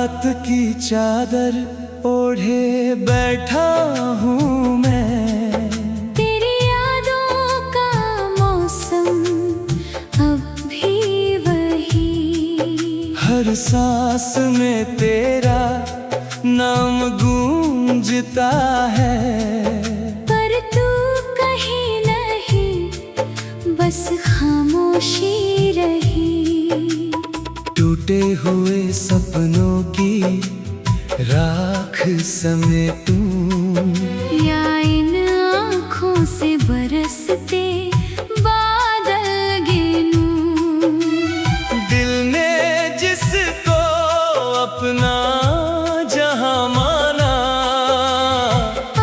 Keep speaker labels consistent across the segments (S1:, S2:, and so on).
S1: रात की चादर ओढ़े बैठा हूँ मैं।
S2: तेरी यादों का मौसम अब भी वही,
S1: हर सांस में तेरा नाम गूंजता है।
S2: पर तू कहीं नहीं, बस खामोशी रही।
S1: टूटे हुए सपनों की राख समेटूं,
S2: या इन आँखों से बरसते बादल गिनूं।
S1: दिल ने जिसको अपना जहां माना,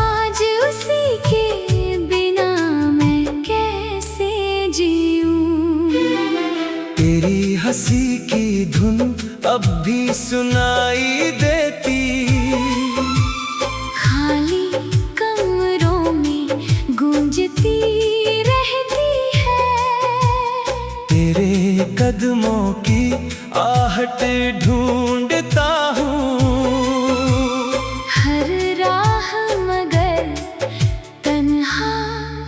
S2: आज उसी के बिना मैं कैसे जीऊं।
S1: तेरी हंसी की धुन अब भी सुनाई देती,
S2: खाली कमरों में गूंजती रहती है।
S1: तेरे कदमों की आहट ढूंढता हूँ।
S2: हर राह मगर तन्हा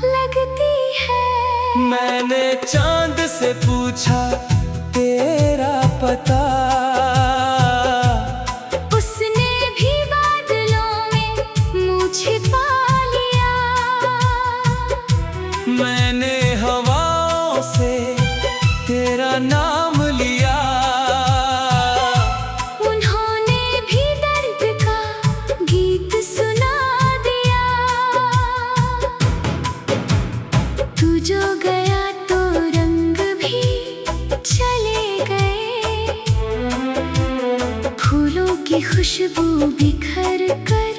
S2: लगती है।
S1: मैंने चांद से पूछा तेरा पता,
S2: उसने भी बादलों में मुँह छिपा लिया।
S1: मैंने हवाओं से तेरा नाम लिया,
S2: उन्होंने भी दर्द का गीत सुना दिया। तू जो गया तो रंग भी चले गए, फूलों की खुशबू बिखर कर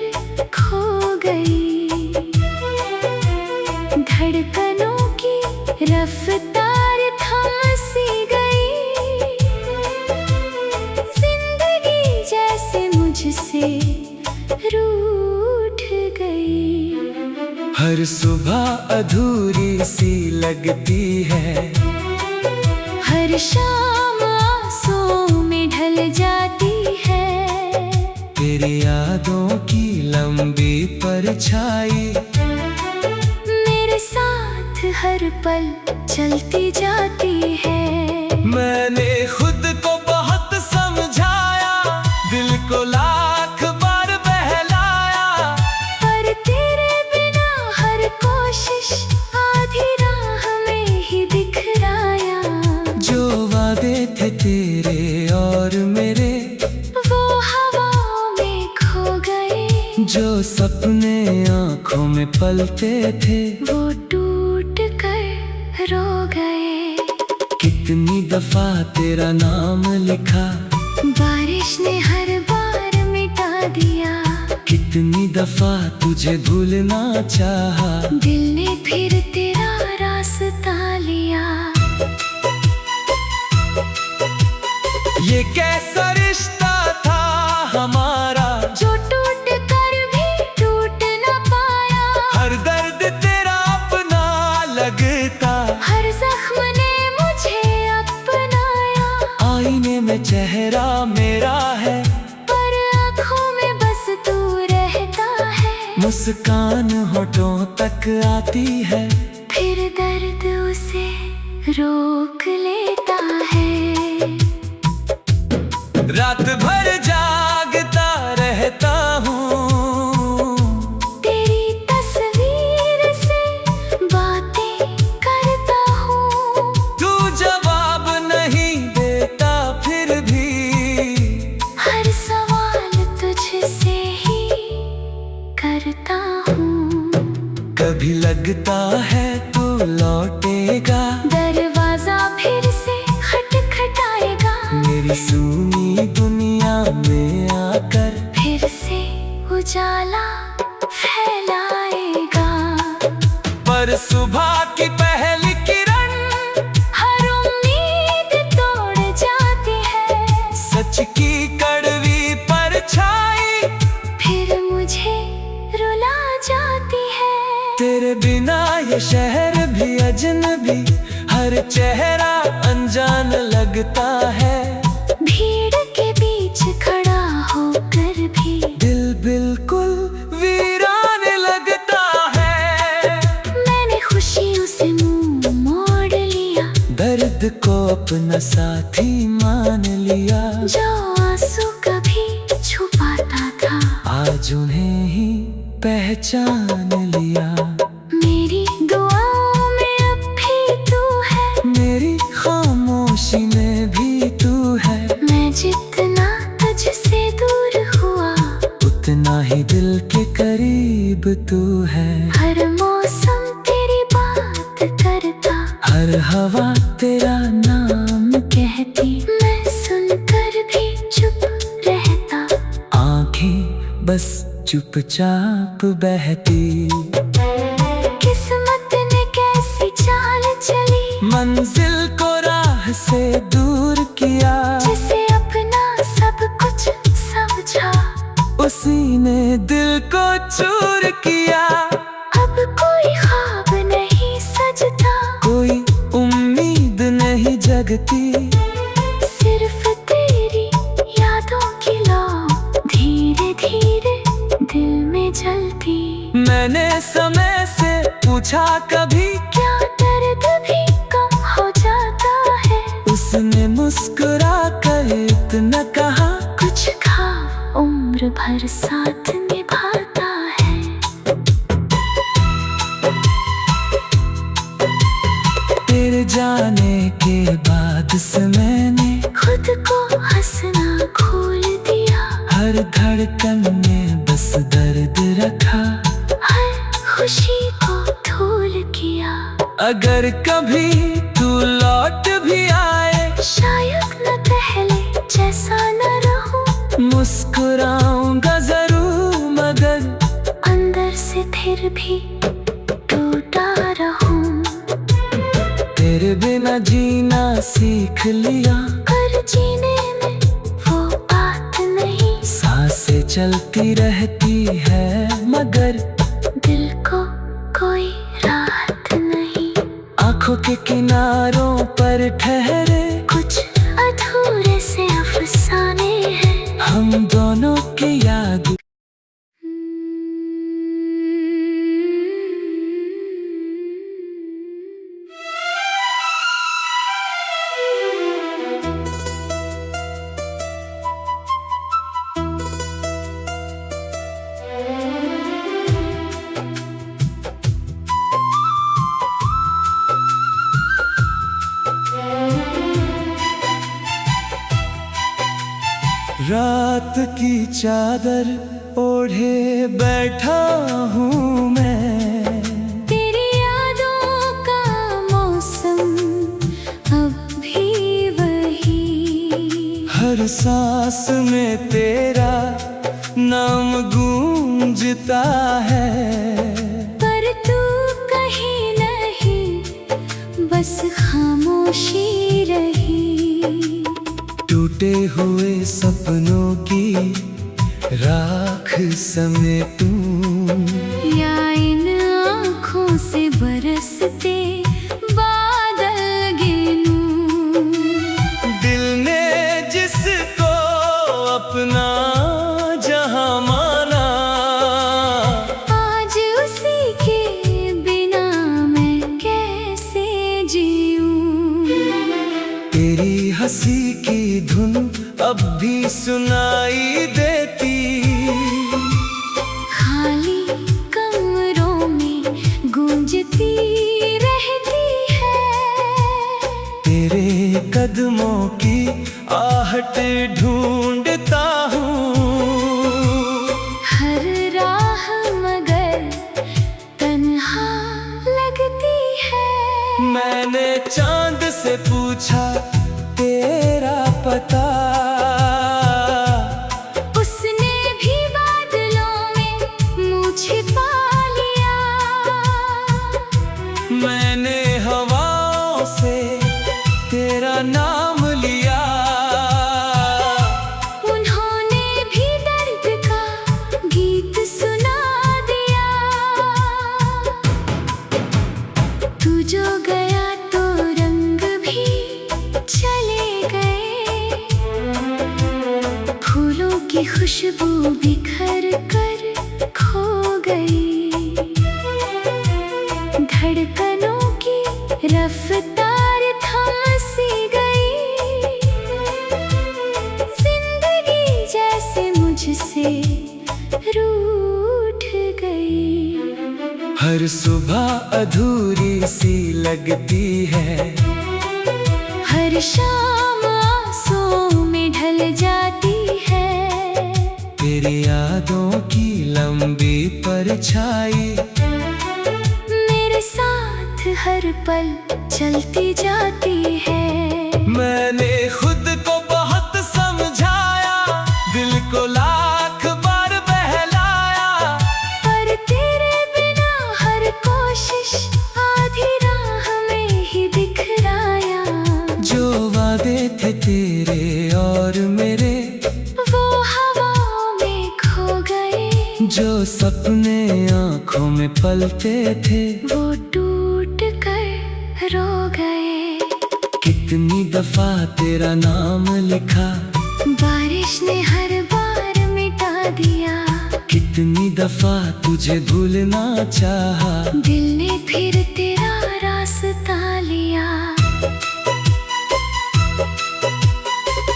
S2: खो गई। धड़कनों की रफ्तार थम सी गई। जिंदगी जैसे मुझसे रूठ गई।
S1: हर सुबह अधूरी सी लगती है,
S2: हर शाम आंसुओं में ढल जाती है।
S1: तेरी यादों की लंबी परछाई
S2: मेरे साथ हर पल चलती जाती है।
S1: मैंने खुद को बहुत समझाया, दिल को लाख बार बहलाया,
S2: पर तेरे बिना हर कोशिश आधी राह में ही दिखराया।
S1: जो वादे थे तेरे और मेरे
S2: वो हवाओं में खो गए,
S1: जो सपने आँखों में पलते थे
S2: वो टूट कर रो गए।
S1: कितनी दफा तेरा नाम लिखा,
S2: बारिश ने हर बार मिटा दिया।
S1: कितनी दफा तुझे भूलना चाहा,
S2: दिल ने फिर तेरा रास्ता लिया।
S1: ये कैसा रिश्ता था हमारा,
S2: जो टूट कर भी टूट न पाया।
S1: हर दर्द तेरा अपना लगता,
S2: हर जख्म ने मुझे अपनाया।
S1: आईने में चेहरा मेरा है,
S2: पर आँखों में बस तू रहता है।
S1: मुस्कान होठों तक आती है,
S2: फिर दर्द उसे रोक लेता है।
S1: रात भर जागता रहता हूँ,
S2: तेरी तस्वीर से बातें करता हूँ।
S1: तू जवाब नहीं देता फिर भी,
S2: हर सवाल तुझसे ही करता हूँ।
S1: कभी लगता है तू लौटेगा,
S2: दरवाजा फिर से खटखटाएगा।
S1: मेरी सूनी दुनिया में आकर
S2: फिर से उजाला फैलाएगा।
S1: पर सुबह की पहली किरण
S2: हर उम्मीद तोड़ जाती है।
S1: सच की कड़वी परछाई
S2: फिर मुझे रुला जाती है।
S1: तेरे बिना ये शहर भी अजनबी, हर चेहरा अनजान लगता है।
S2: भीड़ के बीच खड़ा
S1: अपना साथी मान लिया।
S2: जो आंसू कभी छुपाता था
S1: आज उन्हें ही पहचान लिया।
S2: मेरी दुआओं में अब भी तू है,
S1: मेरी खामोशी में भी तू है।
S2: मैं जितना तुझसे दूर हुआ
S1: उतना ही दिल के करीब तू है।
S2: हर मौसम तेरी बात करता,
S1: हर हवा तेरा नाम
S2: कहती मैं सुनकर भी चुप रहता।
S1: आंखें बस चुपचाप बहती।
S2: किस्मत ने कैसी चाल चली,
S1: मंजिल को राह से दूर किया।
S2: जिसे अपना सब कुछ समझा
S1: उसी ने दिल को चूर किया।
S2: अब कोई ख्वाब नहीं सजता,
S1: कोई उम्मीद नहीं जगती।
S2: सिर्फ तेरी यादों की लौ धीरे धीरे दिल में जलती।
S1: मैंने समय से पूछा कभी
S2: क्या दर्द भी कम हो जाता है।
S1: उसने मुस्कुरा कर इतना कहा,
S2: कुछ खाब उम्र भर साथ निभाता है।
S1: तेरे जाने के बाद से मैंने
S2: खुद को हंसना खोल दिया।
S1: हर धड़कन में बस दर्द रखा।
S2: हर खुशी को धूल किया।
S1: अगर कभी तू लौट भी आए,
S2: शायद मैं पहले जैसा न रहूं,
S1: मुस्कुराऊंगा जरूर मगर
S2: अंदर से फिर भी टूटा रहूं।
S1: तेरे बिना जीना सीख लिया।
S2: पर जीने में वो बात नहीं,
S1: सांसें चलती रहती है मगर
S2: दिल को कोई राहत नहीं।
S1: आंखों के किनारों पर ठहरे
S2: कुछ अधूरे से अफसाने हैं।
S1: हम दोनों की याद। रात की चादर ओढ़े बैठा हूँ मैं।
S2: तेरी यादों का मौसम अब भी वही,
S1: हर सांस में तेरा नाम गूंजता है।
S2: पर तू कहीं नहीं, बस खामोशी रही।
S1: टूटे हुए सपनों की राख समेटूं,
S2: या इन आँखों से बरसते बादल गिनूं।
S1: दिल ने जिसको अपना जहां माना,
S2: आज उसी के बिना मैं कैसे जीऊं।
S1: तेरी हंसी की धुन अब भी सुनाई देती।
S2: खाली कमरों में गूंजती रहती है।
S1: तेरे कदमों की आहट ढूंढता हूँ।
S2: हर राह मगर तन्हा लगती है।
S1: मैंने चांद से पूछा तेरा पता,
S2: उसने भी बादलों में मुँह छिपा लिया।
S1: मैंने हवाओं से तेरा नाम लिया।
S2: उन्होंने भी दर्द का गीत सुना दिया। तू जो गया तो रंग भी
S1: हर सुबह अधूरी सी लगती है,
S2: हर शाम आंसू में ढल जाती है।
S1: तेरी यादों की लंबी परछाई
S2: मेरे साथ हर पल चलती जाती है।
S1: मैंने खुद को बहुत समझाया, दिल को लाख बार बहलाया,
S2: पर तेरे बिना हर कोशिश आधी राह में ही बिखराया।
S1: जो वादे थे तेरे और मेरे
S2: वो हवाओं में खो गए,
S1: जो सपने आंखों में पलते थे
S2: वो टूट कर रो गए।
S1: कितनी दफा तेरा नाम लिखा,
S2: बारिश ने हर बार मिटा दिया।
S1: कितनी दफा तुझे भूलना चाहा,
S2: दिल ने फिर तेरा रास्ता लिया।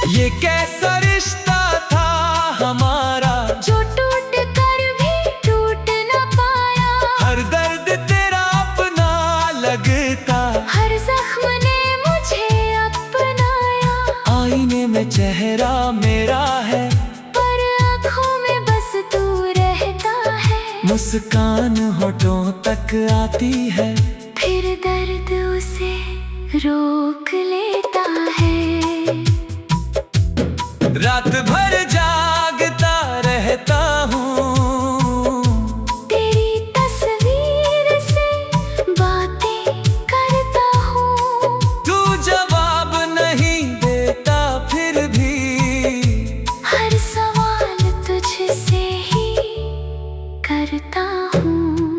S1: ये कैसा रिश्ता था हमारा,
S2: जो टूट कर भी टूट न पाया।
S1: हर दर्द तेरा अपना लगता,
S2: हर जख्म ने मुझे अपनाया।
S1: आईने में चेहरा मेरा है,
S2: पर आँखों में बस तू रहता है।
S1: मुस्कान होठों तक आती है,
S2: फिर दर्द उसे रोक लेता है।
S1: रात भर जागता रहता हूँ,
S2: तेरी तस्वीर से बातें करता हूँ।
S1: तू जवाब नहीं देता फिर भी
S2: हर सवाल तुझसे ही करता हूँ।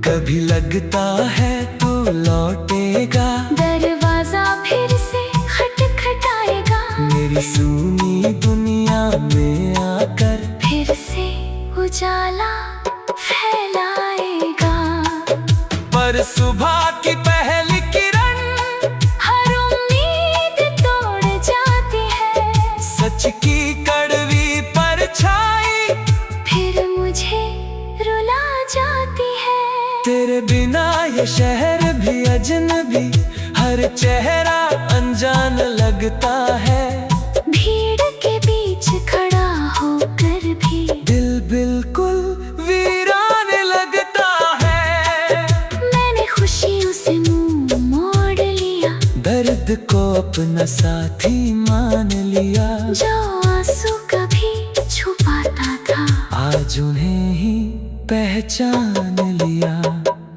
S1: कभी लगता है तू लौटेगा,
S2: दरवाजा फिर से खटखटाएगा।
S1: मेरी सुनी दुनिया में आकर
S2: फिर से उजाला फैलाएगा।
S1: पर सुबह की पहली किरण
S2: हर उम्मीद तोड़ जाती है।
S1: सच की कड़वी परछाई
S2: फिर मुझे रुला जाती है।
S1: तेरे बिना ये शहर भी अजनबी, हर चेहरा अनजान लगता है।
S2: भीड़ के बीच खड़ा होकर भी
S1: दिल बिल्कुल वीरान लगता है।
S2: मैंने खुशियों से मुंह मोड़ लिया।
S1: दर्द को अपना साथी मान लिया,
S2: जो आंसू कभी छुपाता था
S1: आज उन्हें ही पहचान लिया।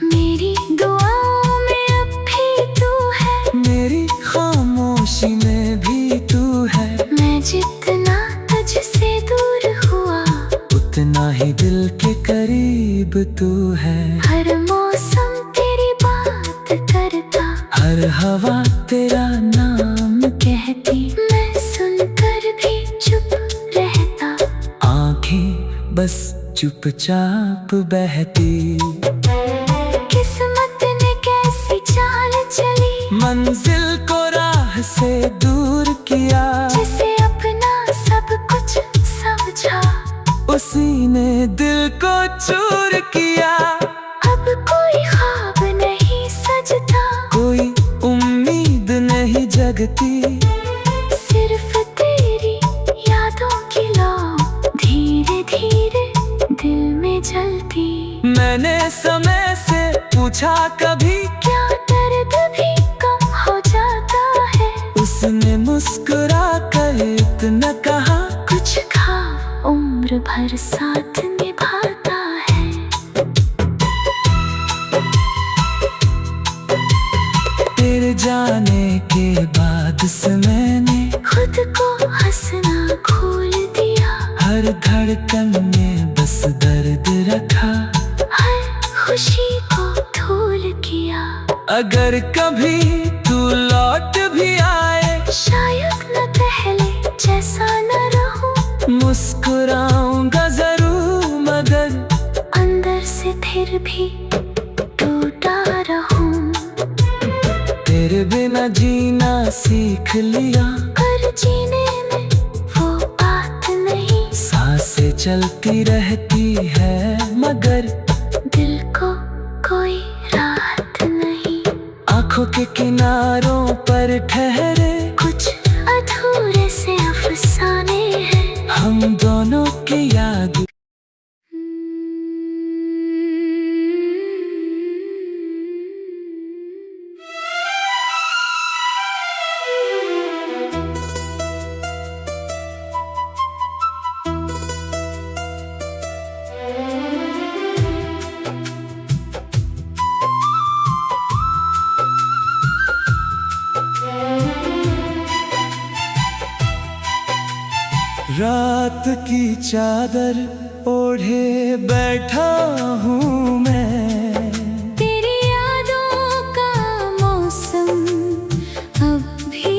S2: मेरी दुआओं में अब भी तू है,
S1: मेरी खामोशी में भी तू है।
S2: मैं जितना तुझसे दूर हुआ
S1: उतना ही दिल के करीब तू है।
S2: हर मौसम तेरी बात करता,
S1: हर हवा तेरा नाम
S2: कहती मैं सुनकर भी चुप रहता।
S1: आंखें बस चुपचाप बहती,
S2: किस्मत ने कैसी चाल चली,
S1: मंजिल को राह से दूर किया।
S2: जिसे अपना सब कुछ समझा
S1: उसी ने दिल को चूर किया।
S2: अब कोई ख्वाब नहीं सजता,
S1: कोई उम्मीद नहीं जगती,
S2: सिर्फ तेरी यादों की लौ धीरे धीरे दिल में जलती।
S1: मैंने समय से पूछा कभी,
S2: क्या दर्द भी कम हो जाता है।
S1: उसने मुस्कुरा कर इतना कहा,
S2: कुछ खाब उम्र भर साथ निभाता है।
S1: तेरे जाने के बाद से मैंने
S2: खुद को हंसना खोल दिया।
S1: हर धड़कन में बस दर्द रखा,
S2: हर खुशी को धूल किया।
S1: अगर कभी तू लौट भी आए,
S2: शायद न पहले जैसा न रहूं।
S1: मुस्कुराऊंगा जरूर मगर
S2: अंदर से फिर भी टूटा रहूं।
S1: तेरे बिना जीना सीख लिया,
S2: पर जीने में वो बात नहीं।
S1: सांसें चलती रहती है मगर
S2: दिल को कोई रात नहीं।
S1: आंखों के किनारों पर ठहरे
S2: कुछ अधूरे से अफसाने हैं।
S1: हम दोनों की याद। रात की चादर ओढ़े बैठा हूँ मैं।
S2: तेरी यादों का मौसम अब भी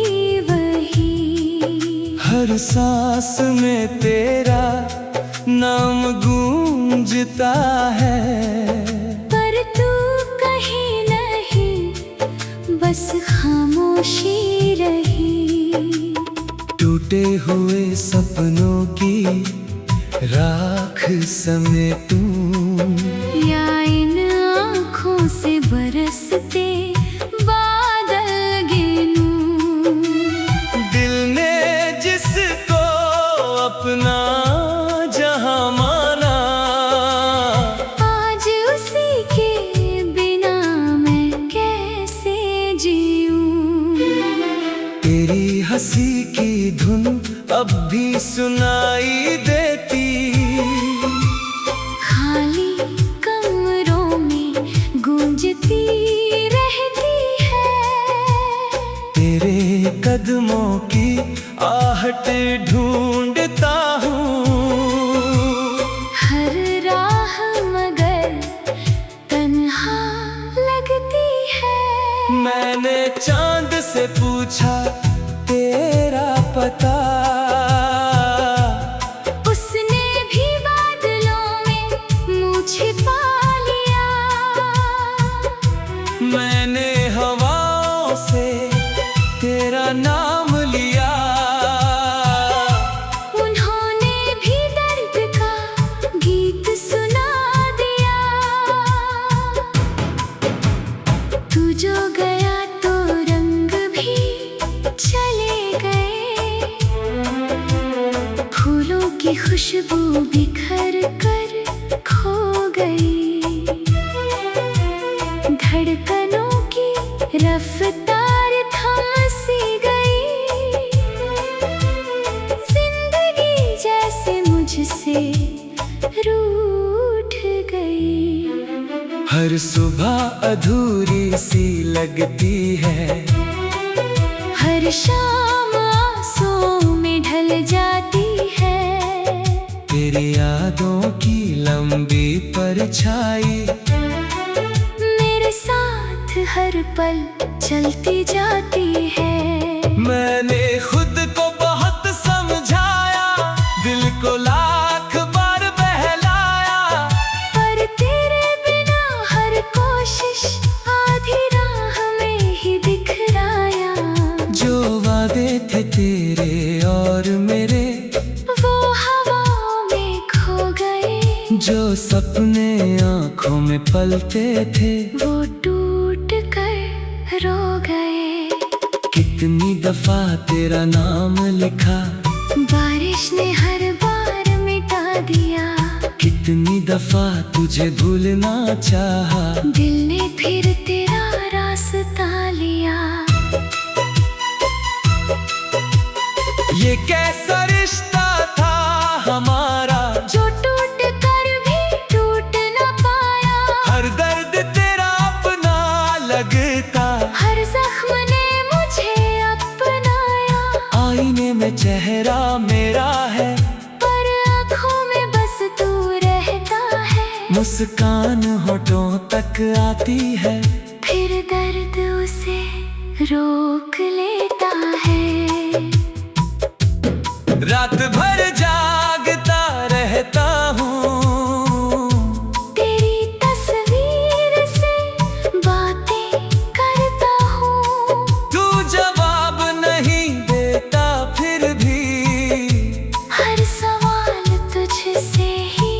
S2: वही।
S1: हर सांस में तेरा नाम गूंजता है।
S2: पर तू कहीं नहीं, बस खामोशी रही।
S1: टूटे हुए सपनों की राख समेटूं,
S2: या इन आँखों से बरसते बादल गिनूं।
S1: दिल ने जिसको अपना जहां माना,
S2: आज उसी के बिना मैं कैसे जीऊं।
S1: तेरी हंसी की धुन अब भी सुनाई देती।
S2: खाली कमरों में गूंजती रहती है।
S1: तेरे कदमों की आहट ढूंढता हूँ।
S2: हर राह मगर तन्हा लगती है।
S1: मैंने चांद से पूछा तेरा पता,
S2: उसने भी बादलों में मुँह छिपा लिया।
S1: मैंने हवाओं से तेरा नाम लिया।
S2: उन्होंने भी दर्द का गीत सुना दिया। तू जो गया तो रंग भी चले गए। फूलों की खुशबू बिखर कर खो गई। धड़कनों की रफ्तार थम सी गई। जिंदगी जैसे मुझसे रूठ गई।
S1: हर सुबह अधूरी सी लगती है।
S2: हर शाम आंसुओं में ढल जाती है।
S1: तेरी यादों की लंबी परछाई
S2: मेरे साथ हर पल चलती जाती है।
S1: मैंने खुद को बहुत समझाया, दिल को लाख बार बहलाया।
S2: पर तेरे बिना हर कोशिश आधी राह में ही बिखराया।
S1: जो वादे थे तेरे और मेरे,
S2: वो हवाओं में खो गए।
S1: जो सपने आंखों में पलते थे,
S2: वो टूट कर रो गए।
S1: कितनी दफा तेरा नाम लिखा,
S2: बारिश ने हर बार मिटा दिया।
S1: कितनी दफा तुझे भूलना चाहा,
S2: दिल ने फिर तेरा रास्ता लिया।
S1: ये कैसा रिश्ता था हमारा,
S2: जो टूट कर भी टूट न पाया।
S1: हर दर्द तेरा अपना लगता।
S2: हर जख्म ने मुझे अपनाया।
S1: आईने में चेहरा मेरा है,
S2: पर आँखों में बस तू रहता है।
S1: मुस्कान होठों तक आती है,
S2: फिर दर्द उसे रोक लेता है।
S1: रात भर जागता रहता हूँ।
S2: तेरी तस्वीर से बातें करता हूँ।
S1: तू जवाब नहीं देता फिर भी,
S2: हर सवाल तुझसे ही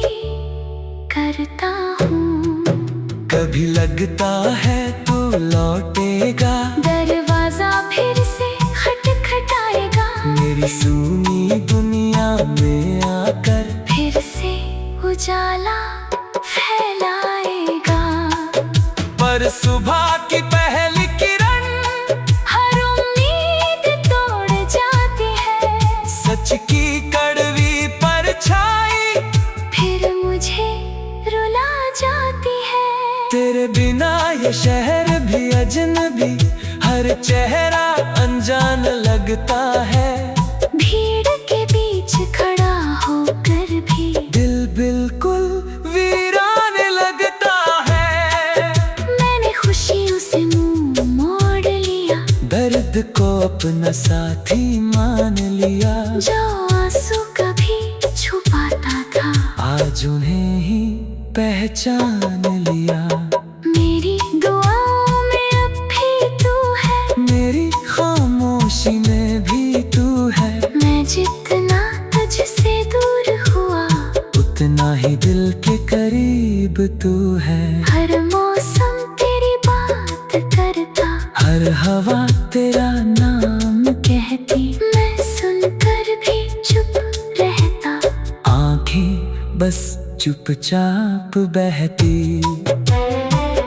S2: करता हूँ।
S1: कभी लगता है तू लौटेगा,
S2: दरवाजा फिर से खटखटाएगा।
S1: मेरी सूनी दुनिया में आकर
S2: फिर से उजाला फैलाएगा।
S1: पर सुबह की पहली किरण
S2: हर उम्मीद तोड़ जाती है।
S1: सच की कड़वी परछाई
S2: फिर मुझे रुला जाती है।
S1: तेरे बिना ये शहर भी अजनबी, हर चेहरा अनजान लगता है।
S2: भीड़ के बीच खड़ा होकर भी
S1: दिल बिल्कुल वीरान लगता है।
S2: मैंने खुशियों से मुंह मोड़ लिया,
S1: दर्द को अपना साथी मान लिया।
S2: जो आंसू कभी छुपाता था
S1: आज उन्हें ही पहचान लिया।
S2: मेरी दुआओं में अब भी तू है,
S1: मेरी खामोशी में भी तू है।
S2: मैं जितना तुझसे दूर हुआ
S1: उतना ही दिल के करीब तू है।
S2: हर मौसम तेरी बात करता,
S1: हर हवा तेरा नाम
S2: कहती मैं सुनकर भी चुप रहता।
S1: आंखें बस चुपचाप बहती।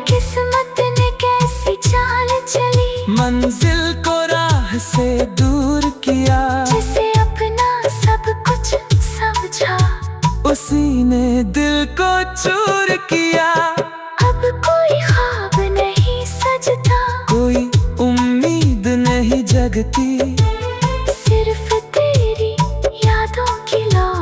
S2: किस्मत ने कैसी चाल चली,
S1: मंजिल को राह से दूर किया।
S2: जिसे अपना सब कुछ समझा
S1: उसी ने दिल को चूर किया।
S2: अब कोई ख्वाब नहीं सजता,
S1: कोई उम्मीद नहीं जगती।
S2: सिर्फ तेरी यादों की लौ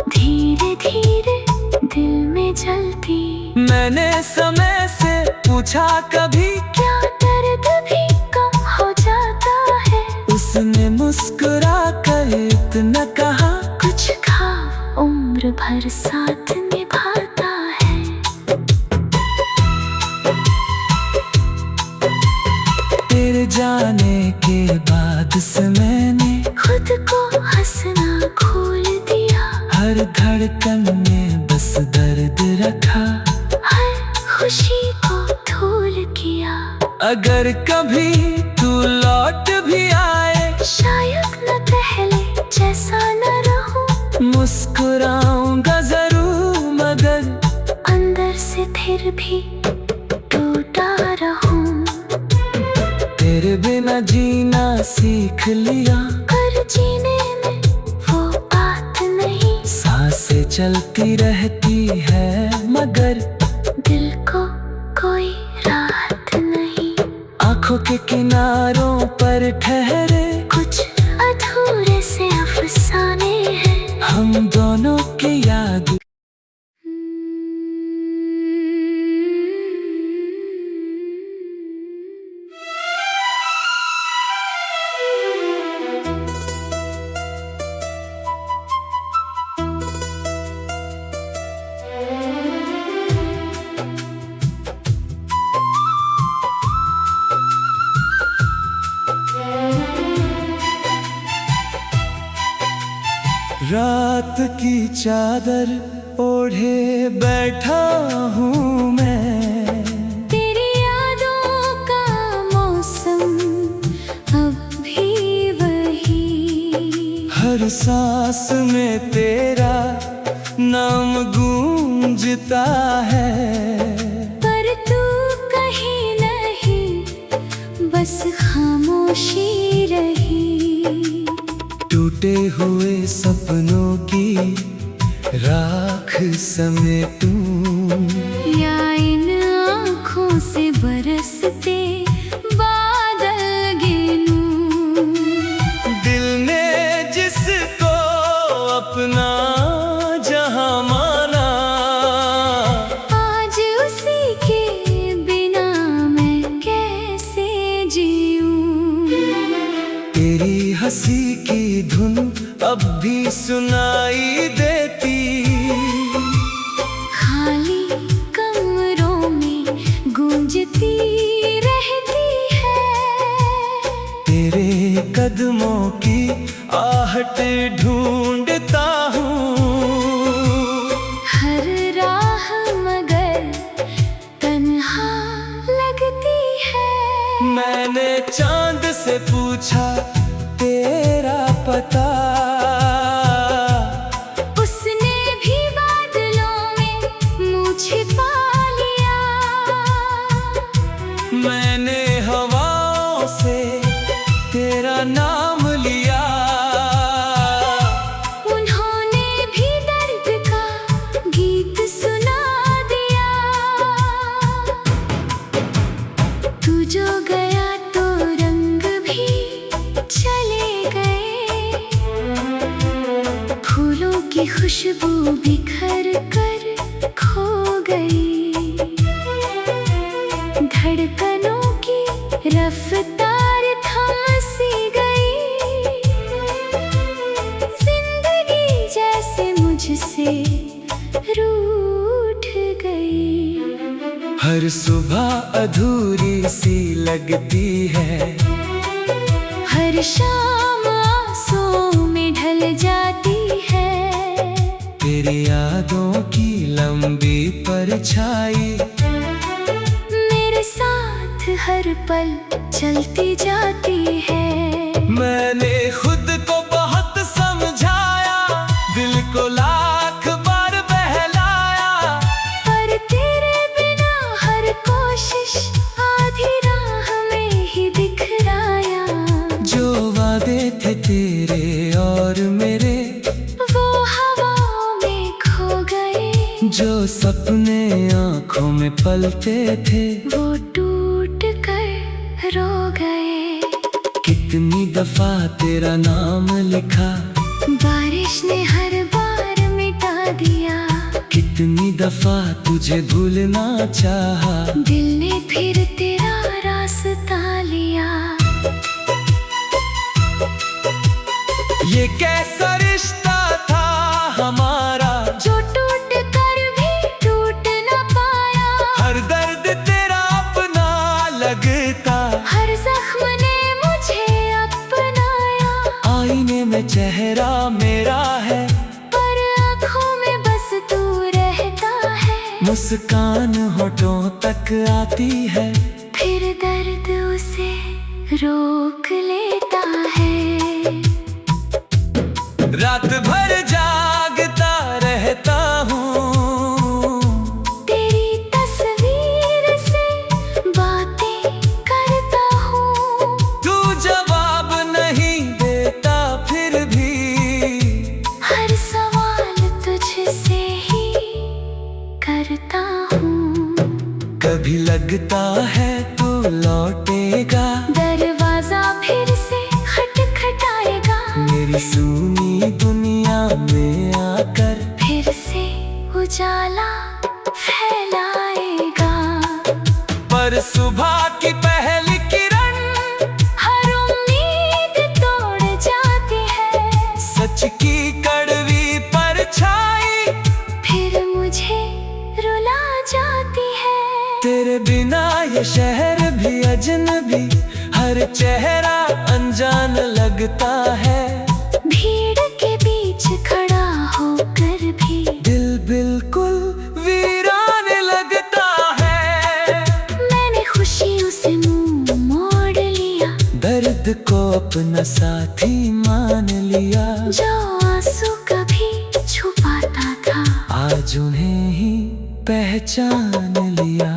S2: धीरे धीरे दिल में जलती।
S1: मैंने समय से पूछा कभी,
S2: क्या दर्द भी कम हो जाता है।
S1: उसने मुस्कुरा कर इतना कहा,
S2: कुछ खा उम्र भर साथ निभाता है।
S1: तेरे जाने के बाद से मैंने
S2: खुद को हंसना खोल दिया।
S1: हर धड़कन में बस दर्द रखा।
S2: हर खुशी को धूल किया।
S1: अगर कभी तू लौट भी आए,
S2: शायद न पहले जैसा न रहूं,
S1: मुस्कुराऊंगा जरूर मगर
S2: अंदर से फिर भी टूटा रहूं।
S1: तेरे बिना जीना सीख लिया,
S2: पर जीने में वो बात नहीं।
S1: सांसें चलती रहती है मगर
S2: दिल को कोई राहत नहीं।
S1: आंखों के किनारों पर ठहरे
S2: कुछ अधूरे से अफसाने हैं।
S1: हम दोनों की याद। रात की चादर ओढ़े बैठा हूँ मैं।
S2: तेरी यादों का मौसम अब भी वही।
S1: हर सांस में तेरा नाम गूंजता है।
S2: पर तू कहीं नहीं, बस खामोशी रही।
S1: टूटे हुए सपनों की राख समेटूं,
S2: या इन आँखों से बरसते बादल गिनूं।
S1: दिल ने जिसको अपना जहां माना,
S2: आज उसी के बिना मैं कैसे जीऊं।
S1: तेरी हंसी की धुन अब भी सुनाई देती।
S2: खाली कमरों में गूंजती रहती है।
S1: तेरे कदमों की आहट ढूंढता हूँ।
S2: हर राह मगर तन्हा
S1: मैंने चांद से पूछा तेरा पता,
S2: उसने भी बादलों में मुँह छिपा लिया।
S1: मैंने हवाओं से तेरा नाम लिया,
S2: उन्होंने भी दर्द का गीत सुना दिया। तू जो गया तो रंग भी चले गए, फूलों की खुशबू बिखर कर खो गई। धड़कनों की रफ्तार थम सी गई, जिंदगी जैसे मुझसे रूठ गई।
S1: हर सुबह अधूरी सी लगती है,
S2: हर शाम आंसुओं में ढल जाती है।
S1: तेरी यादों की लंबी परछाई
S2: मेरे साथ हर पल चलती जाती है।
S1: मैंने खुद को बहुत समझाया, दिल को लाख बार बहलाया,
S2: पर तेरे बिना हर कोशिश आधी राह में ही बिखराया।
S1: जो वादे थे तेरे और मेरे
S2: वो हवाओं में खो गए,
S1: जो सपने आंखों में पलते थे
S2: वो टूट कर रो गए।
S1: कितनी दफा तेरा नाम लिखा,
S2: बारिश ने हर बार मिटा दिया।
S1: कितनी दफा तुझे भूलना चाहा,
S2: दिल ने फिर तेरा रास्ता लिया।
S1: ये कैसा रिश्ता था हमारा,
S2: जो टूट कर भी टूट न पाया।
S1: हर दर्द तेरा अपना लगता,
S2: हर जख्म ने मुझे अपनाया।
S1: आईने में चेहरा मेरा है,
S2: पर आँखों में बस तू रहता है।
S1: मुस्कान होठों तक आती है,
S2: फिर दर्द उसे रोक लेता है।
S1: रात भर जागता रहता हूँ,
S2: तेरी तस्वीर से बातें करता हूँ।
S1: तू जवाब नहीं देता फिर भी
S2: हर सवाल तुझसे ही करता हूँ।
S1: कभी लगता है तू लौटेगा,
S2: दरवाजा फिर से खटखटाएगा।
S1: मेरी सूनी दुनिया में आकर
S2: फिर से उजाला फैलाएगा।
S1: पर सुबह की पहली किरण
S2: हर उम्मीद तोड़ जाती है।
S1: सच की कड़वी परछाई
S2: फिर मुझे रुला जाती है।
S1: तेरे बिना ये शहर भी अजनबी, हर चेहरा अनजान लगता है।
S2: भीड़ के बीच खड़ा होकर भी
S1: दिल बिल्कुल वीरान लगता है।
S2: मैंने खुशियों से मुंह मोड़ लिया,
S1: दर्द को अपना साथी मान लिया।
S2: जो आंसू कभी छुपाता था
S1: आज उन्हें ही पहचान लिया।